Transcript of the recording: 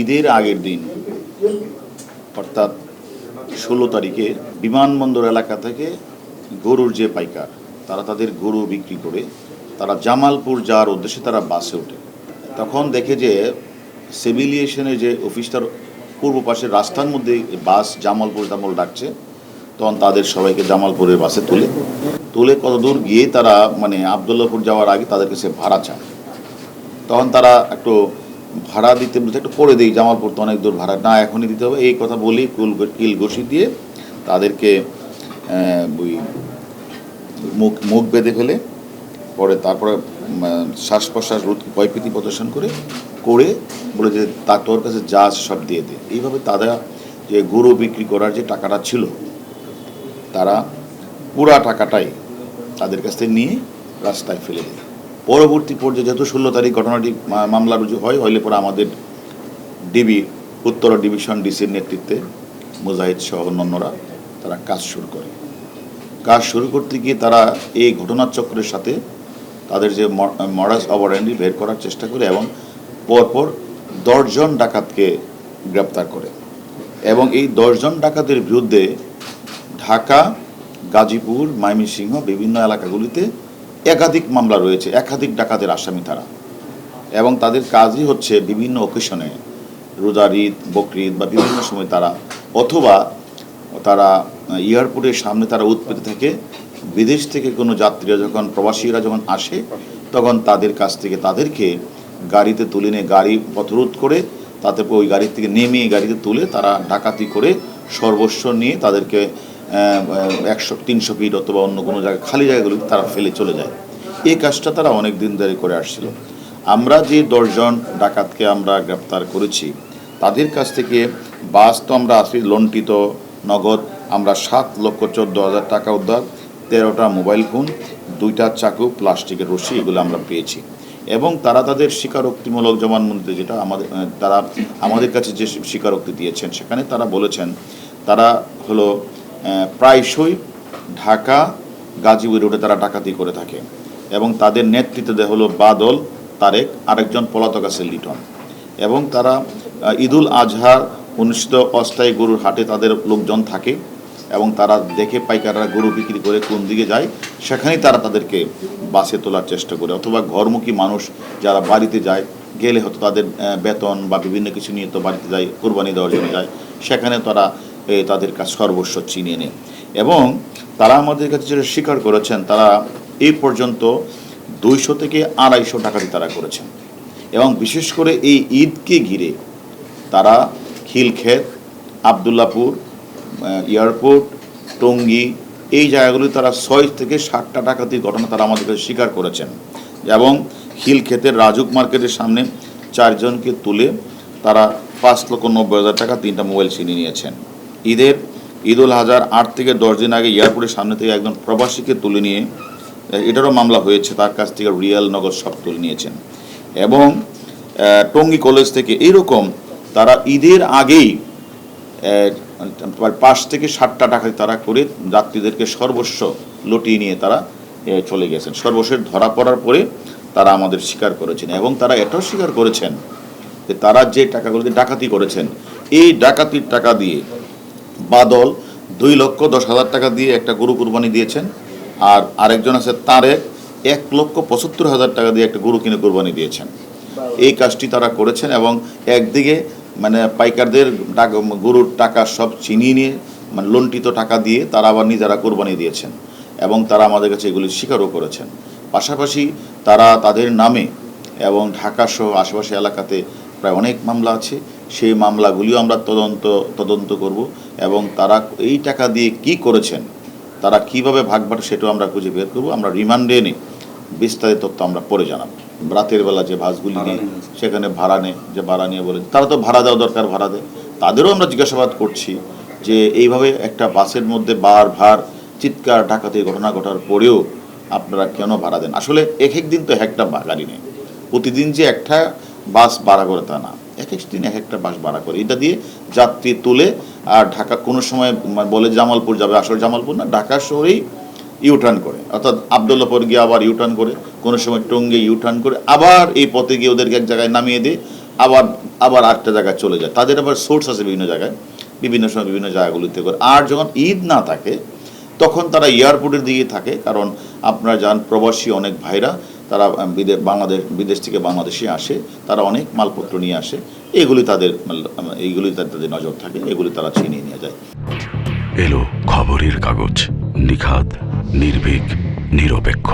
ঈদের আগের দিন অর্থাৎ 16 তারিখে বিমানবন্দর এলাকা থেকে গরুর যে পাইকার তারা তাদের গরু বিক্রি করে তারা জামালপুর যাওয়ার উদ্দেশ্যে তারা বাসে ওঠে। তখন দেখে যে সিভিলিয়েশনের যে অফিসটার পূর্ব পাশের রাস্তার মধ্যে বাস জামালপুর ডাকছে। তখন তাদের সবাইকে জামালপুরের বাসে তুলে কত দূর গিয়ে তারা আবদুল্লাহপুর যাওয়ার আগে তাদের কাছে ভাড়া চায়। তখন তারা একটু ভাড়া দিতে বলতে একটু পরে দিই, জামালপুর তো অনেক দূর, ভাড়া না এখনই দিতে হবে এই কথা বলি কিল ঘষি দিয়ে তাদেরকে ওই মুখ বেঁধে ফেলে পরে তারপরে শ্বাস প্রশ্বাস রোধ ভয়ভীতি প্রদর্শন করে বলে যে তা তোর কাছে যা সব দিয়ে দে। এইভাবে তারা যে গরু বিক্রি করার যে টাকাটা ছিল তারা পুরা টাকাটাই তাদের কাছ থেকে নিয়ে রাস্তায় ফেলে দেয়। পরবর্তী পর্যায়ে যেহেতু 16 তারিখ ঘটনাটি মামলা রুজু হইলে পরে আমাদের ডিবি উত্তর ডিভিশন ডিসির নেতৃত্বে মুজাহিদ সহ অন্যান্যরা তারা কাজ শুরু করতে গিয়ে তারা এই ঘটনার চক্রের সাথে তাদের যে মডাস অপারেন্ডি বের করার চেষ্টা করে এবং পরপর 10 জন ডাকাতকে গ্রেপ্তার করে এবং এই 10 জন ডাকাতের বিরুদ্ধে ঢাকা, গাজীপুর, ময়মনসিংহ বিভিন্ন এলাকাগুলিতে একাধিক মামলা রয়েছে, একাধিক ডাকাতের আসামি তারা। এবং তাদের কাজই হচ্ছে বিভিন্ন অকেশনে রোজার ঈদ, বকরিদ বা বিভিন্ন সময় তারা অথবা তারা এয়ারপোর্টের সামনে তারা উৎপেতে থেকে বিদেশ থেকে কোনো যাত্রীরা যখন প্রবাসীরা যখন আসে তখন তাদের কাছ থেকে তাদেরকে গাড়িতে তুলে নিয়ে গাড়ি পথরোধ করে তাতে ওই গাড়ি থেকে নেমে গাড়িতে তুলে তারা ডাকাতি করে সর্বস্ব নিয়ে তাদেরকে 100-300 ফিট অথবা অন্য কোনো জায়গায় খালি জায়গাগুলিতে তারা ফেলে চলে যায়। এই কাজটা তারা অনেক দিন ধরে করে আসছিল। আমরা যে 10 জন ডাকাতকে আমরা গ্রেপ্তার করেছি তাদের কাছ থেকে বাস তো আমরা আসি লণ্ঠিত নগদ আমরা 7,14,000 টাকা উদ্ধার, 13টা মোবাইল ফোন, 2টা চাকু, প্লাস্টিকের রশি এগুলো আমরা পেয়েছি। এবং তারা তাদের স্বীকারোক্তিমূলক জবানবন্দিতে যেটা তারা আমাদের কাছে যে স্বীকারোক্তি দিয়েছেন সেখানে তারা বলেছেন তারা হলো প্রায়শই ঢাকা গাজীপুর রোডে তারা ডাকাতি করে থাকে এবং তাদের নেতৃত্বে হলো বাদল, তারেক, আরেকজন পলাতক আছে লিটন। এবং তারা ঈদুল আজহার অনুষ্ঠিত অস্থায়ী গরুর হাটে তাদের লোকজন থাকে এবং তারা দেখে পাইকাররা গরু বিক্রি করে কোন দিকে যায় সেখানেই তারা তাদেরকে বাসে তোলার চেষ্টা করে অথবা ঘরমুখী মানুষ যারা বাড়িতে যায় গেলে হয়তো তাদের বেতন বা বিভিন্ন কিছু নিয়ে তো বাড়িতে যায়, কোরবানি দেওয়ার জন্য যায়, সেখানে তারা তাদের কাছে সর্বস্ব চিনিয়ে নেয়। এবং তারা আমাদের কাছে যেটা স্বীকার করেছেন তারা এই পর্যন্ত 200 থেকে 250 ডাকাতি তারা করেছেন। এবং বিশেষ করে এই ঈদকে ঘিরে তারা খিলক্ষেত, আবদুল্লাপুর, এয়ারপোর্ট, টঙ্গী এই জায়গাগুলি তারা 6 থেকে 7টা ডাকাতির ঘটনা তারা আমাদের কাছে স্বীকার করেছেন। এবং খিলক্ষেতের রাজুক মার্কেটের সামনে 4 জনকে তুলে তারা 5,90,000 টাকা 3টা মোবাইল ছিনিয়ে নিয়েছেন। ঈদুল আজহার 8 থেকে 10 দিন আগে এয়ারপোর্টের সামনে থেকে একজন প্রবাসীকে তুলে নিয়ে এটারও মামলা হয়েছে, তার কাছ থেকে রিয়াল নগদ সব তুলে নিয়েছেন। এবং টঙ্গী কলেজ থেকে এইরকম তারা ঈদের আগেই 5 থেকে 7টা ডাকাতি তারা করে যাত্রীদেরকে সর্বস্ব লুটিয়ে নিয়ে তারা চলে গেছেন। সর্বশেষ ধরা পড়ার পরে তারা আমাদের স্বীকার করেছেন এবং তারা এটাও স্বীকার করেছেন যে তারা যে টাকাগুলোতে ডাকাতি করেছেন এই ডাকাতির টাকা দিয়ে বাদল 2,10,000 টাকা দিয়ে একটা গরু কুরবানি দিয়েছেন, আর আরেকজন আছে তারেক 1,75,000 টাকা দিয়ে একটা গরু কিনে কুরবানি দিয়েছেন। এই কাজটি তারা করেছেন এবং একদিকে পাইকারদের গরুর টাকা সব চিনিয়ে নিয়ে লণ্ঠিত টাকা দিয়ে তারা আবার নিজেরা কোরবানি দিয়েছেন এবং তারা আমাদের কাছে এগুলি স্বীকারও করেছেন। পাশাপাশি তারা তাদের নামে এবং ঢাকা সহ আশেপাশে এলাকাতে প্রায় অনেক মামলা আছে, সেই মামলাগুলিও আমরা তদন্ত করব এবং তারা এই টাকা দিয়ে কি করেছেন, তারা কিভাবে ভাগবাট সেটাও আমরা খুঁজে বের করবো। আমরা রিমান্ডে নিয়ে বিস্তারিত তথ্য আমরা পরে জানাবো। রাতের বেলা যে বাসগুলি নিয়ে সেখানে ভাড়া নিয়ে বলে তারা তো ভাড়া দেওয়া দরকার, ভাড়া দেয়, তাদেরও আমরা জিজ্ঞাসাবাদ করছি যে এইভাবে একটা বাসের মধ্যে বারবার চিৎকার ডাকাতির ঘটনা ঘটার পরেও আপনারা কেন ভাড়া দেন? আসলে এক দিন তো একটা গাড়ি নেই, প্রতিদিন যে একটা বাস ভাড়া করে তা না, এক দিন এক একটা বাস ভাড়া করে এটা দিয়ে যাত্রী তুলে আর ঢাকা কোনো সময় বলে জামালপুর যাবে, আসলে জামালপুর না, ঢাকা শহরেই ইউটার্ন করে, অর্থাৎ আবদুল্লাপুর গিয়ে আবার ইউটার্ন করে, কোনো সময় টঙ্গী ইউটার্ন করে আবার এই পথে গিয়ে ওদেরকে এক জায়গায় নামিয়ে দিয়ে আবার আবার আরেকটা জায়গায় চলে যায়। তাদের আবার সোর্স আছে বিভিন্ন জায়গায়, বিভিন্ন সময় বিভিন্ন জায়গাগুলিতে করে। আর যখন ঈদ না থাকে তখন তারা এয়ারপোর্টের দিকে থাকে, কারণ আপনারা যান প্রবাসী অনেক ভাইরা তারা বিদেশ থেকে বাংলাদেশে আসে, তারা অনেক মালপত্র নিয়ে আসে, এইগুলি তাদের নজর থাকে, এগুলি তারা ছিনিয়ে নিয়ে যায়। এলো খবরের কাগজ, নিখাদ, নির্ভীক, নিরপেক্ষ।